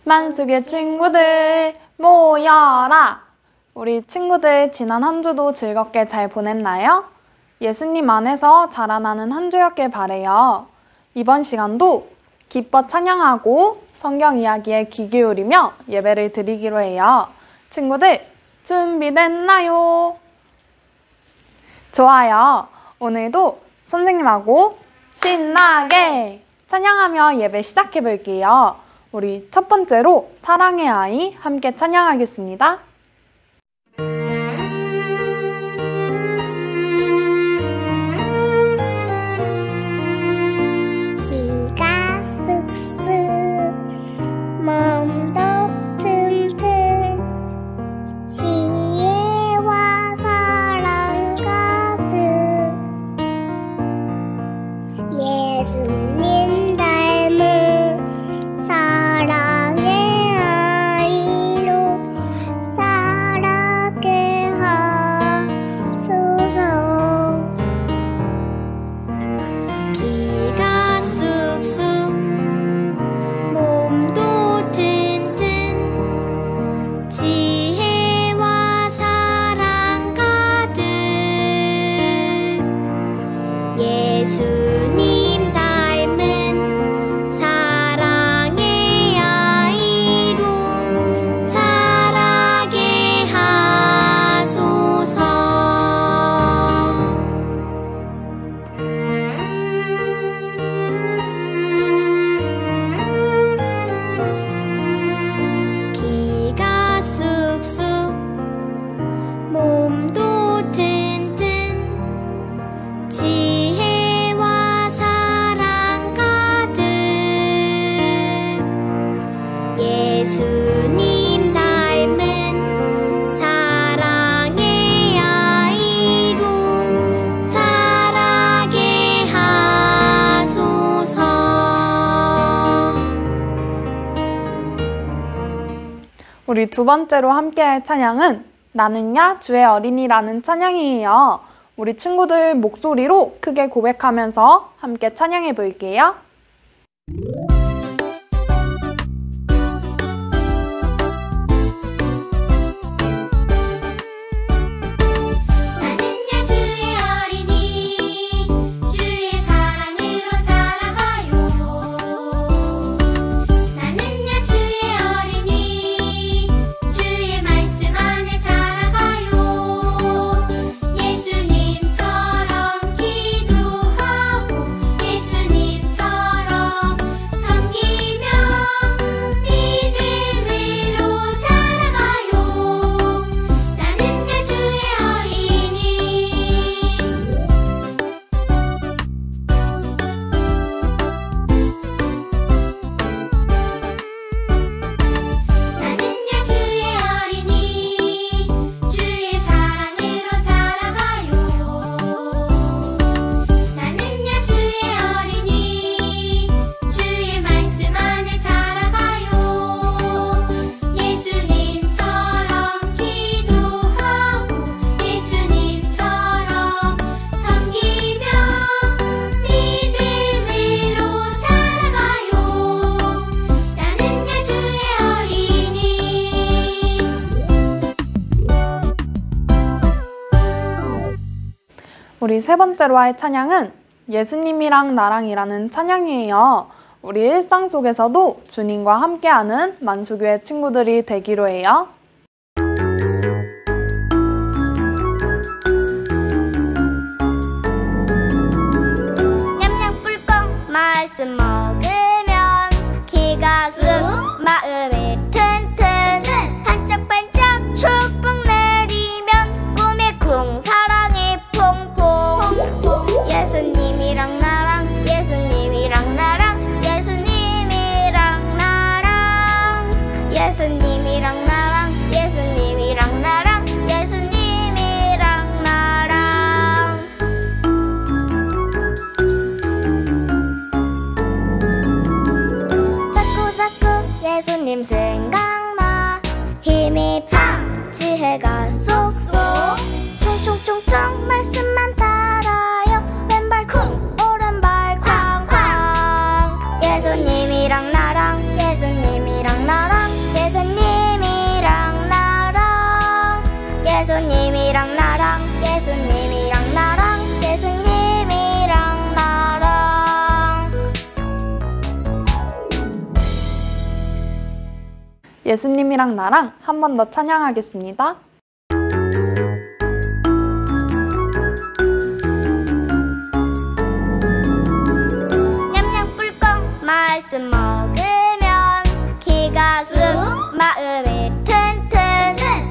만숙의 친구들 모여라! 우리 친구들 지난 한 주도 즐겁게 잘 보냈나요? 예수님 안에서 자라나는 한 주였길 바래요. 이번 시간도 기뻐 찬양하고 성경 이야기에 귀 기울이며 예배를 드리기로 해요. 친구들 준비됐나요? 좋아요. 오늘도 선생님하고 신나게 찬양하며 예배 시작해 볼게요. 우리 첫 번째로 사랑의 아이 함께 찬양하겠습니다. 키가 쑥쑥 몸도 튼튼 지혜와 사랑 가득 예수님 닮은 사랑의 아이로 자라게 하소서. 키가 쑥쑥 몸도 튼튼 지혜와 사랑 가득 예수님 닮은 사랑의 아이로 자라게 하소서. 키가 쑥쑥 몸도 튼튼 지혜와 사랑 가득 예수님 닮은 사랑의 아이로 자라게 하소서. 우리 두 번째로 함께 할 찬양은 나는야 주의 어린이라는 찬양이에요. 우리 친구들 목소리로 크게 고백하면서 함께 찬양해 볼게요. 나는야 주의 어린이 주의 사랑으로 자라가요. 나는야 주의 어린이 주의 말씀 안에 자라가요. 예수님처럼 기도하고 예수님처럼 섬기며 믿음으로 자라가요. 나는야 주의 어린이. 나는야 주의 어린이 주의 사랑으로 자라가요. 나는야 주의 어린이 주의 말씀 안에 자라가요. 예수님처럼 기도하고 예수님처럼 섬기며 믿음으로 자라가요. 나는야 주의 어린이. 우리 세 번째로 할 찬양은 예수님이랑 나랑이라는 찬양이에요. 우리 일상 속에서도 주님과 함께하는 만수교회 친구들이 되기로 해요. 냠냠 꿀꺽 말씀 먹으면 키가 쑥 마음이 튼튼 반짝반짝 축복 내리면 꿈이 쿵 사랑이 퐁퐁 예수님이랑 나랑 예수님이랑 나랑 예수님이랑 나랑 예수님이랑 나랑 예수님이랑 나랑 예수님이랑 나랑 자꾸자꾸 예수님 생각나 힘이 팍 지혜가 쏙쏙 총총총총 말씀만 따라요 왼발 쿵 오른발 쾅쾅 예수님이랑 나랑 예수님이랑 나랑 예수님이랑 나랑 예수님이랑 나랑 예수님이랑 나랑 한 번 더 찬양하겠습니다. 냠냠 꿀꺽 말씀 먹으면 기가 쑥 마음이 튼튼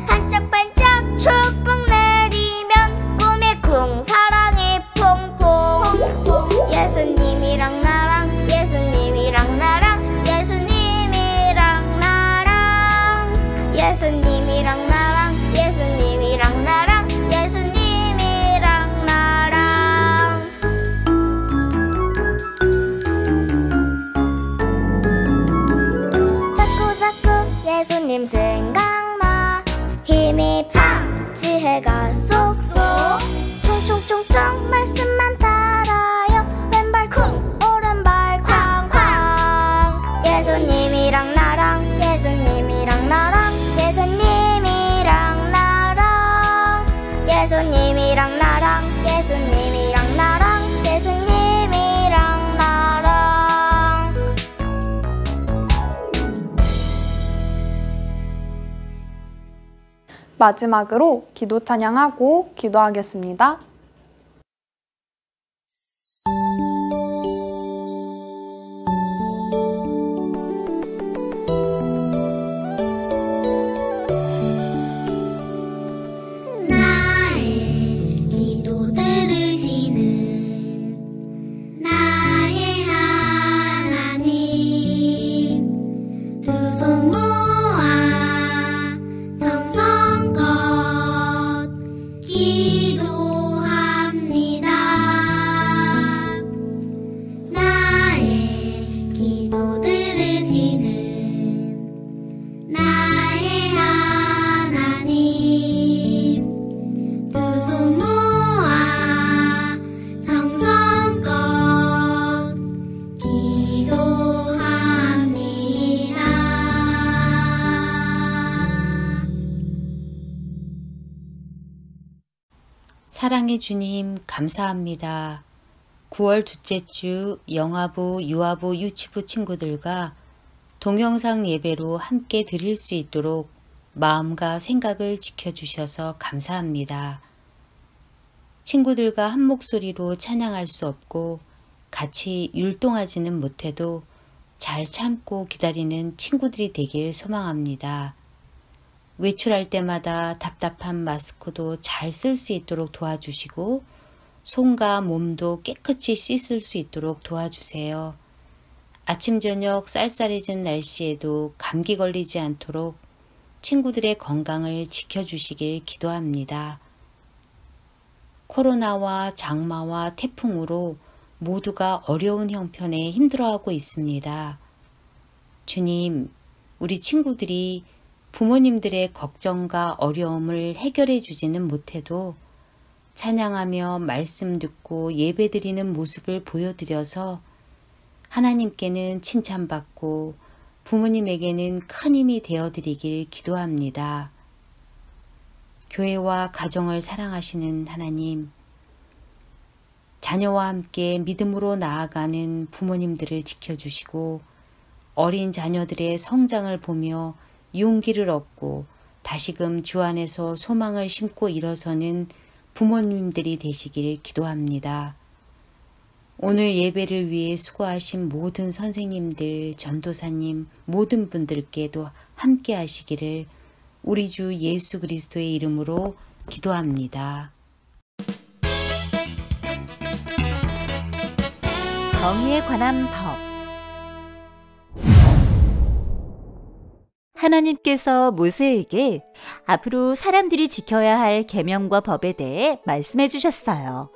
반짝반짝 축복 내리면 꿈이 쿵 사랑이 퐁퐁 예수님이랑 나랑 예수님이랑 나랑 예수님이랑 나랑 예수님이랑 나랑 예수님이랑 나랑 예수님이랑 나랑 자꾸자꾸 예수님 생각나 힘이 팍 지혜가 쏙쏙 총총총총 말씀만 따라요 왼발 쿵 오른발 쾅쾅 예수님이랑 나랑 예수님이랑 나랑 예수님이랑 나랑 예수님이랑 나랑 예수님이랑 나랑 예수님이랑 나랑 마지막으로 기도 찬양하고 기도하겠습니다. 나의 기도 들으시는 나의 하나님 두 손 모아 정성껏 기도합니다. 나의 기도 들으시는 나의 하나님 두 손 모아 정성껏 기도합니다. 사랑의 주님, 감사합니다. 9월 둘째 주 영아부, 유아부, 유치부 친구들과 동영상 예배로 함께 드릴 수 있도록 마음과 생각을 지켜주셔서 감사합니다. 친구들과 한 목소리로 찬양할 수 없고 같이 율동하지는 못해도 잘 참고 기다리는 친구들이 되길 소망합니다. 외출할 때마다 답답한 마스크도 잘 쓸 수 있도록 도와주시고 손과 몸도 깨끗이 씻을 수 있도록 도와주세요. 아침 저녁 쌀쌀해진 날씨에도 감기 걸리지 않도록 친구들의 건강을 지켜주시길 기도합니다. 코로나와 장마와 태풍으로 모두가 어려운 형편에 힘들어하고 있습니다. 주님, 우리 친구들이 부모님들의 걱정과 어려움을 해결해 주지는 못해도 찬양하며 말씀 듣고 예배드리는 모습을 보여드려서 하나님께는 칭찬받고 부모님에게는 큰 힘이 되어드리길 기도합니다. 교회와 가정을 사랑하시는 하나님, 자녀와 함께 믿음으로 나아가는 부모님들을 지켜주시고 어린 자녀들의 성장을 보며 용기를 얻고 다시금 주 안에서 소망을 심고 일어서는 부모님들이 되시길 기도합니다. 오늘 예배를 위해 수고하신 모든 선생님들, 전도사님, 모든 분들께도 함께 하시기를 우리 주 예수 그리스도의 이름으로 기도합니다. 정의에 관한 법. 하나님께서 모세에게 앞으로 사람들이 지켜야 할 계명과 법에 대해 말씀해 주셨어요.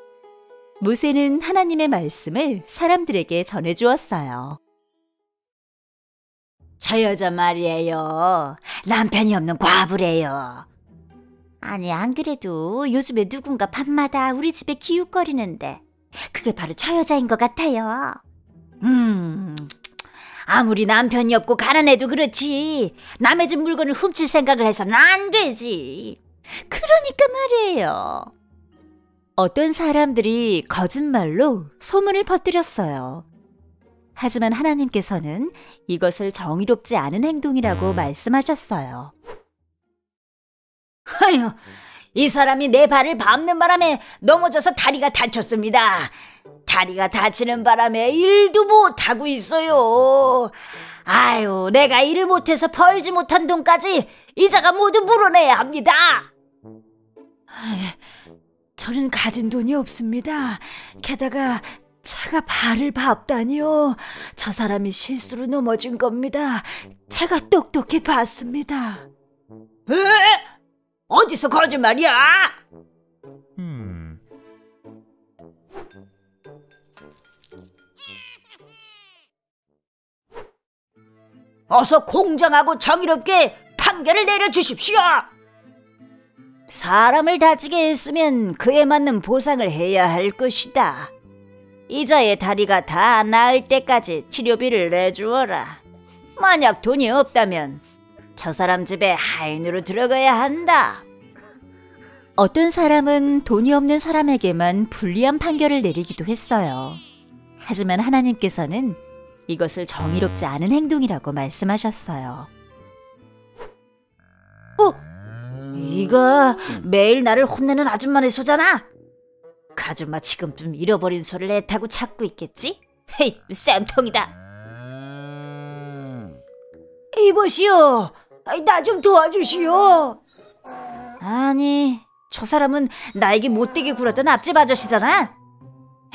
모세는 하나님의 말씀을 사람들에게 전해 주었어요. 저 여자 말이에요. 남편이 없는 과부래요. 아니, 안 그래도 요즘에 누군가 밤마다 우리 집에 기웃거리는데 그게 바로 저 여자인 것 같아요. 아무리 남편이 없고 가난해도 그렇지 남의 집 물건을 훔칠 생각을 해서는 안 되지. 그러니까 말이에요. 어떤 사람들이 거짓말로 소문을 퍼뜨렸어요. 하지만 하나님께서는 이것을 정의롭지 않은 행동이라고 말씀하셨어요. 아유, 이 사람이 내 발을 밟는 바람에 넘어져서 다리가 다쳤습니다. 다리가 다치는 바람에 일도 못하고 있어요. 아유, 내가 일을 못해서 벌지 못한 돈까지 이자가 모두 물어내야 합니다. 저는 가진 돈이 없습니다. 게다가 제가 발을 밟다니요. 저 사람이 실수로 넘어진 겁니다. 제가 똑똑히 봤습니다. 에? 어디서 거짓말이야? 어서 공정하고 정의롭게 판결을 내려주십시오. 사람을 다치게 했으면 그에 맞는 보상을 해야 할 것이다. 이자의 다리가 다 나을 때까지 치료비를 내주어라. 만약 돈이 없다면 저 사람 집에 하인으로 들어가야 한다. 어떤 사람은 돈이 없는 사람에게만 불리한 판결을 내리기도 했어요. 하지만 하나님께서는 이것을 정의롭지 않은 행동이라고 말씀하셨어요. 이거 매일 나를 혼내는 아줌마네 소잖아. 그 아줌마 지금쯤 잃어버린 소를 애타고 찾고 있겠지? 헤이, 쌤통이다. 이보시오, 나 좀 도와주시오. 아니, 저 사람은 나에게 못되게 굴었던 앞집 아저씨잖아.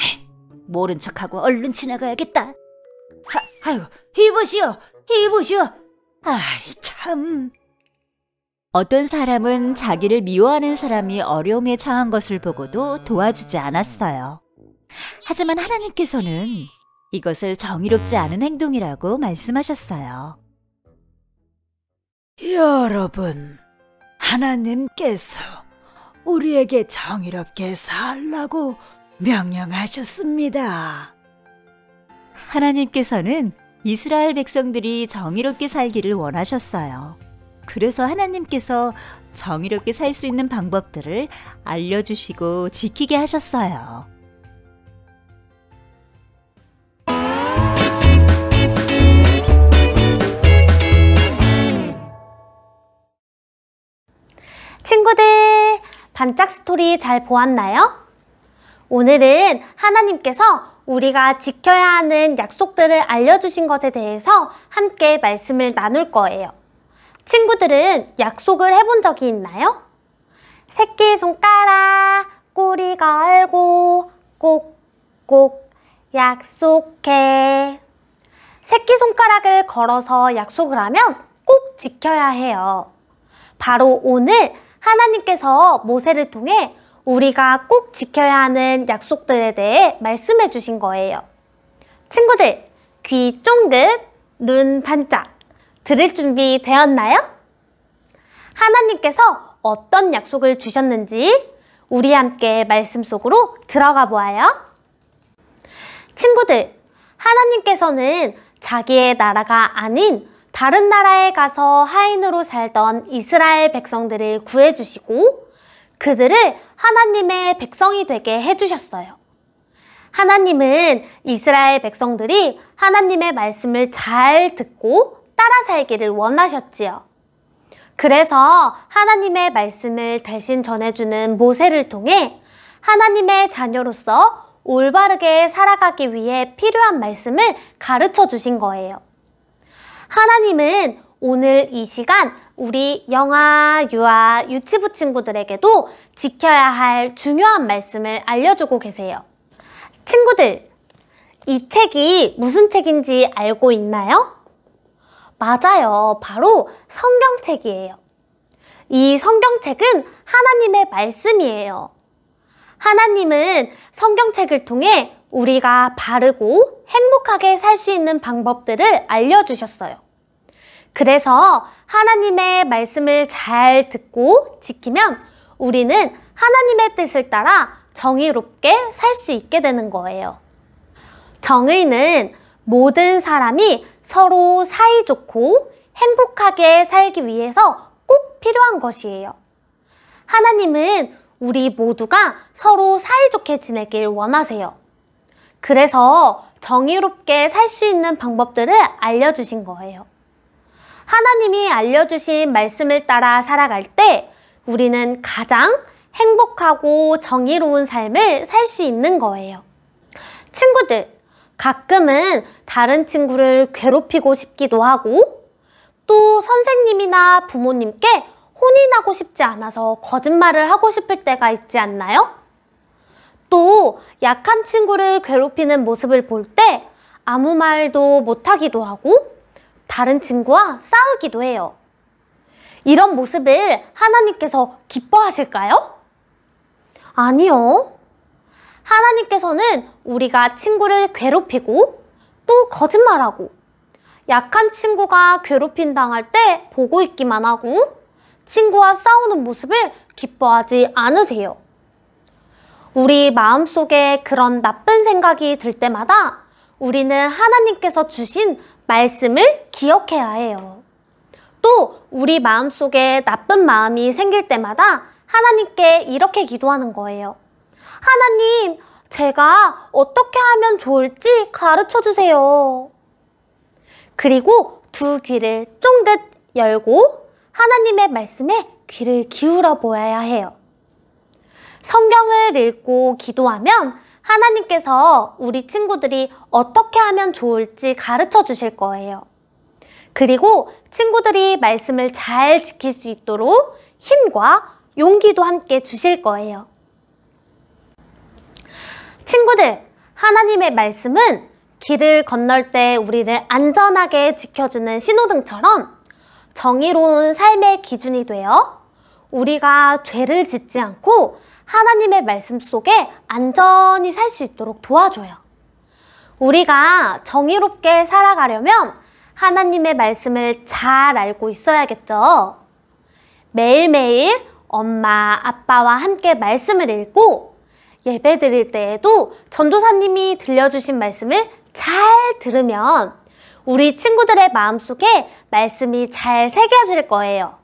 헤이, 모른 척하고 얼른 지나가야겠다. 아유, 이보시오. 아이, 참. 어떤 사람은 자기를 미워하는 사람이 어려움에 처한 것을 보고도 도와주지 않았어요. 하지만 하나님께서는 이것을 정의롭지 않은 행동이라고 말씀하셨어요. 여러분, 하나님께서 우리에게 정의롭게 살라고 명령하셨습니다. 하나님께서는 이스라엘 백성들이 정의롭게 살기를 원하셨어요. 그래서 하나님께서 정의롭게 살 수 있는 방법들을 알려주시고 지키게 하셨어요. 친구들, 반짝 스토리 잘 보았나요? 오늘은 하나님께서 우리가 지켜야 하는 약속들을 알려주신 것에 대해서 함께 말씀을 나눌 거예요. 친구들은 약속을 해본 적이 있나요? 새끼손가락 꼬리 걸고 꼭꼭 약속해. 새끼손가락을 걸어서 약속을 하면 꼭 지켜야 해요. 바로 오늘 하나님께서 모세를 통해 우리가 꼭 지켜야 하는 약속들에 대해 말씀해 주신 거예요. 친구들, 귀 쫑긋, 눈 반짝, 들을 준비 되었나요? 하나님께서 어떤 약속을 주셨는지 우리 함께 말씀 속으로 들어가 보아요. 친구들, 하나님께서는 자기의 나라가 아닌 다른 나라에 가서 하인으로 살던 이스라엘 백성들을 구해주시고 그들을 하나님의 백성이 되게 해주셨어요. 하나님은 이스라엘 백성들이 하나님의 말씀을 잘 듣고 따라 살기를 원하셨지요. 그래서 하나님의 말씀을 대신 전해주는 모세를 통해 하나님의 자녀로서 올바르게 살아가기 위해 필요한 말씀을 가르쳐 주신 거예요. 하나님은 오늘 이 시간 우리 영아, 유아, 유치부 친구들에게도 지켜야 할 중요한 말씀을 알려주고 계세요. 친구들, 이 책이 무슨 책인지 알고 있나요? 맞아요. 바로 성경책이에요. 이 성경책은 하나님의 말씀이에요. 하나님은 성경책을 통해 우리가 바르고 행복하게 살 수 있는 방법들을 알려주셨어요. 그래서 하나님의 말씀을 잘 듣고 지키면 우리는 하나님의 뜻을 따라 정의롭게 살 수 있게 되는 거예요. 정의는 모든 사람이 서로 사이좋고 행복하게 살기 위해서 꼭 필요한 것이에요. 하나님은 우리 모두가 서로 사이좋게 지내길 원하세요. 그래서 정의롭게 살 수 있는 방법들을 알려주신 거예요. 하나님이 알려주신 말씀을 따라 살아갈 때 우리는 가장 행복하고 정의로운 삶을 살 수 있는 거예요. 친구들, 가끔은 다른 친구를 괴롭히고 싶기도 하고 또 선생님이나 부모님께 혼이 나고 싶지 않아서 거짓말을 하고 싶을 때가 있지 않나요? 또 약한 친구를 괴롭히는 모습을 볼 때 아무 말도 못하기도 하고 다른 친구와 싸우기도 해요. 이런 모습을 하나님께서 기뻐하실까요? 아니요. 하나님께서는 우리가 친구를 괴롭히고 또 거짓말하고 약한 친구가 괴롭힘 당할 때 보고 있기만 하고 친구와 싸우는 모습을 기뻐하지 않으세요. 우리 마음속에 그런 나쁜 생각이 들 때마다 우리는 하나님께서 주신 말씀을 기억해야 해요. 또 우리 마음속에 나쁜 마음이 생길 때마다 하나님께 이렇게 기도하는 거예요. 하나님, 제가 어떻게 하면 좋을지 가르쳐 주세요. 그리고 두 귀를 쫑긋 열고 하나님의 말씀에 귀를 기울여 보아야 해요. 성경을 읽고 기도하면 하나님께서 우리 친구들이 어떻게 하면 좋을지 가르쳐 주실 거예요. 그리고 친구들이 말씀을 잘 지킬 수 있도록 힘과 용기도 함께 주실 거예요. 친구들, 하나님의 말씀은 길을 건널 때 우리를 안전하게 지켜주는 신호등처럼 정의로운 삶의 기준이 되어 우리가 죄를 짓지 않고 하나님의 말씀 속에 안전히 살 수 있도록 도와줘요. 우리가 정의롭게 살아가려면 하나님의 말씀을 잘 알고 있어야겠죠. 매일매일 엄마, 아빠와 함께 말씀을 읽고 예배 드릴 때에도 전도사님이 들려주신 말씀을 잘 들으면 우리 친구들의 마음속에 말씀이 잘 새겨질 거예요.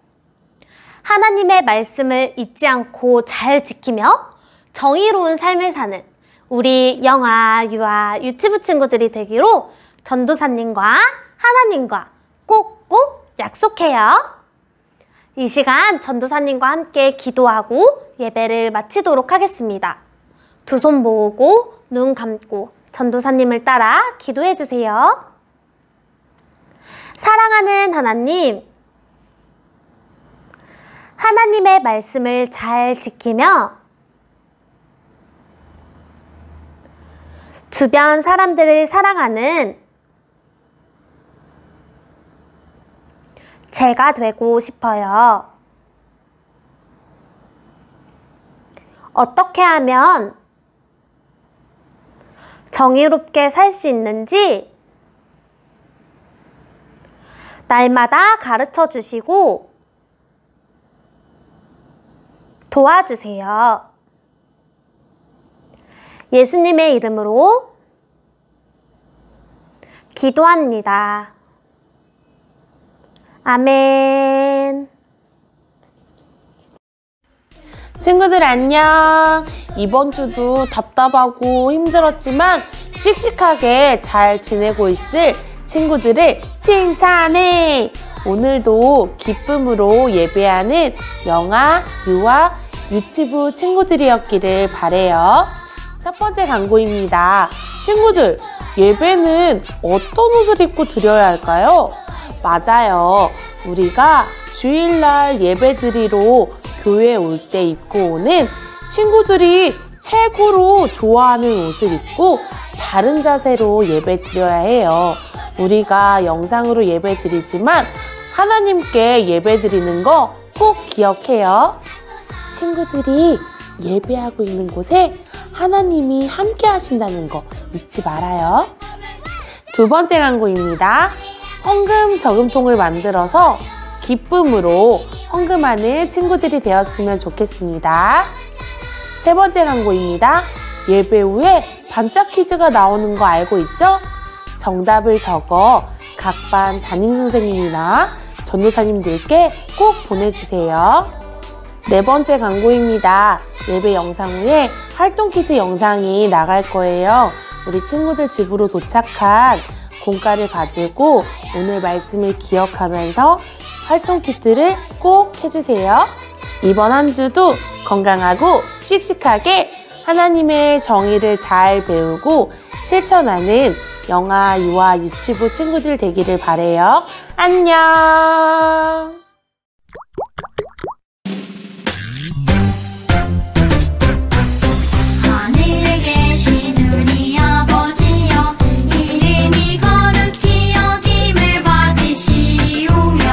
하나님의 말씀을 잊지 않고 잘 지키며 정의로운 삶을 사는 우리 영아, 유아, 유치부 친구들이 되기로 전도사님과 하나님과 꼭꼭 약속해요. 이 시간 전도사님과 함께 기도하고 예배를 마치도록 하겠습니다. 두 손 모으고 눈 감고 전도사님을 따라 기도해 주세요. 사랑하는 하나님, 하나님의 말씀을 잘 지키며 주변 사람들을 사랑하는 제가 되고 싶어요. 어떻게 하면 정의롭게 살 수 있는지 날마다 가르쳐 주시고 도와주세요. 예수님의 이름으로 기도합니다. 아멘. 친구들 안녕. 이번 주도 답답하고 힘들었지만 씩씩하게 잘 지내고 있을 친구들을 칭찬해. 오늘도 기쁨으로 예배하는 영아, 유아, 유치부 친구들이었기를 바래요. 첫 번째 광고입니다. 친구들, 예배는 어떤 옷을 입고 드려야 할까요? 맞아요. 우리가 주일날 예배 드리러 교회에 올 때 입고 오는 친구들이 최고로 좋아하는 옷을 입고 바른 자세로 예배 드려야 해요. 우리가 영상으로 예배 드리지만 하나님께 예배 드리는 거 꼭 기억해요. 친구들이 예배하고 있는 곳에 하나님이 함께 하신다는 거 잊지 말아요. 두 번째 광고입니다. 헌금 저금통을 만들어서 기쁨으로 헌금하는 친구들이 되었으면 좋겠습니다. 세 번째 광고입니다. 예배 후에 반짝 퀴즈가 나오는 거 알고 있죠? 정답을 적어 각 반 담임선생님이나 전도사님들께 꼭 보내주세요. 네 번째 광고입니다. 예배 영상 후에 활동 키트 영상이 나갈 거예요. 우리 친구들 집으로 도착한 공과를 가지고 오늘 말씀을 기억하면서 활동 키트를 꼭 해주세요. 이번 한 주도 건강하고 씩씩하게 하나님의 정의를 잘 배우고 실천하는 영아, 유아, 유치부 친구들 되기를 바래요. 안녕! 하늘에 계신 우리 아버지여 이름이 거룩히 여김을 받으시오며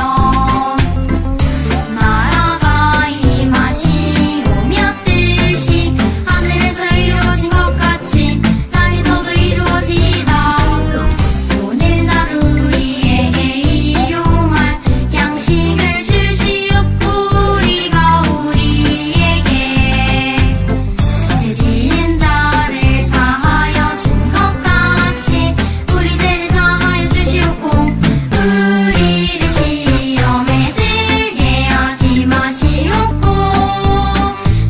나라가 임하시오며 뜻이 하늘에서 이루어진 것 같이 땅에서도 이루어지이다. 오늘 하루 우리에게 일용할 양식을 주시옵고 우리가 우리에게 죄 지은 자를 사하여 준 것 같이 우리 죄를 사하여 주시옵고 우리를 시험에 들게 하지 마시옵고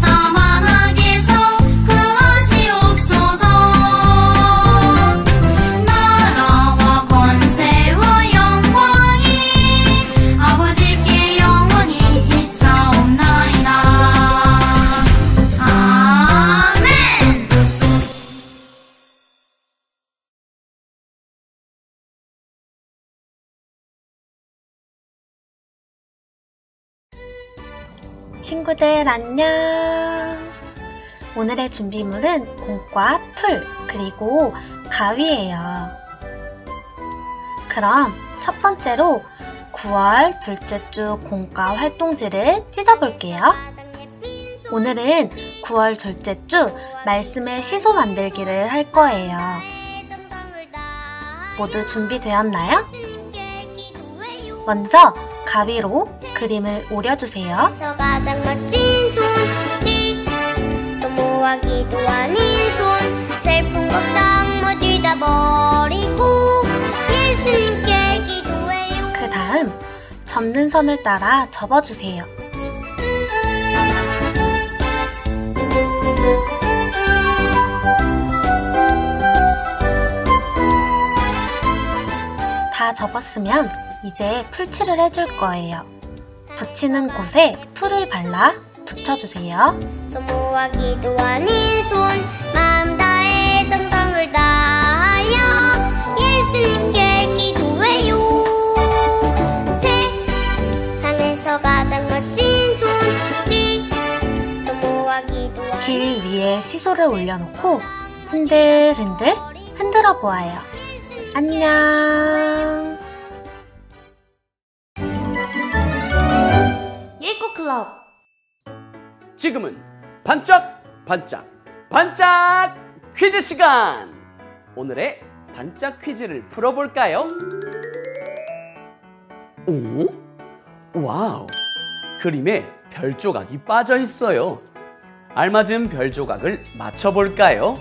다만 악에서 구하시옵소서. 나라와 권세와 영광이 아버지께 영원히 있사옵나이다. 아멘. 친구들 안녕! 오늘의 준비물은 공과 풀 그리고 가위예요. 그럼 첫 번째로 9월 둘째 주 공과 활동지를 찢어볼게요. 오늘은 9월 둘째 주 말씀의 시소 만들기를 할 거예요. 모두 준비되었나요? 먼저 가위로 그림을 오려주세요. 가장 멋진 손짓 소모하기도 아닌 손 슬픈 걱정 모두 다 버리고 예수님께 기도해요. 그 다음 접는 선을 따라 접어주세요. 다 접었으면 이제 풀칠을 해줄 거예요. 붙이는 곳에 풀을 발라 붙여주세요. 소모하기도 아닌 손 마음 다해 정성을 다하여 예수님께 기도해요. 세상에서 가장 멋진 손짓 소모하기도 아닌 길 위에 시소를 올려놓고 흔들흔들 흔들어 보아요. 안녕. 예고 클럽. 지금은 반짝 반짝 반짝 퀴즈 시간! 오늘의 반짝 퀴즈를 풀어볼까요? 오? 와우! 그림에 별 조각이 빠져 있어요. 알맞은 별 조각을 맞춰볼까요?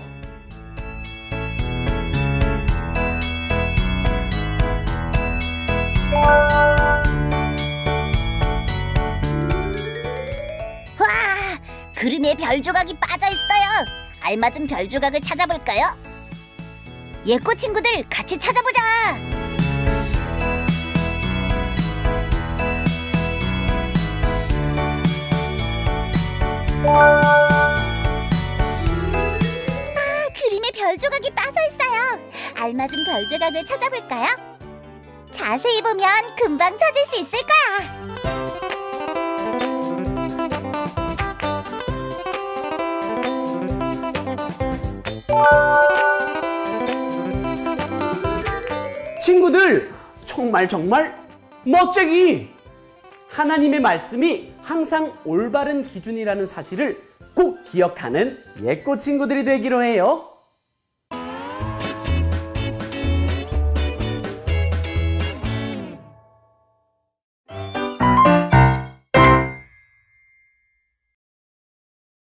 그림에 별 조각이 빠져 있어요. 알맞은 별 조각을 찾아볼까요? 예꼬 친구들 같이 찾아보자. 그림에 별 조각이 빠져 있어요. 알맞은 별 조각을 찾아볼까요? 자세히 보면 금방 찾을 수 있을 거야. 친구들, 정말 멋쟁이! 하나님의 말씀이 항상 올바른 기준이라는 사실을 꼭 기억하는 예꼬 친구들이 되기로 해요.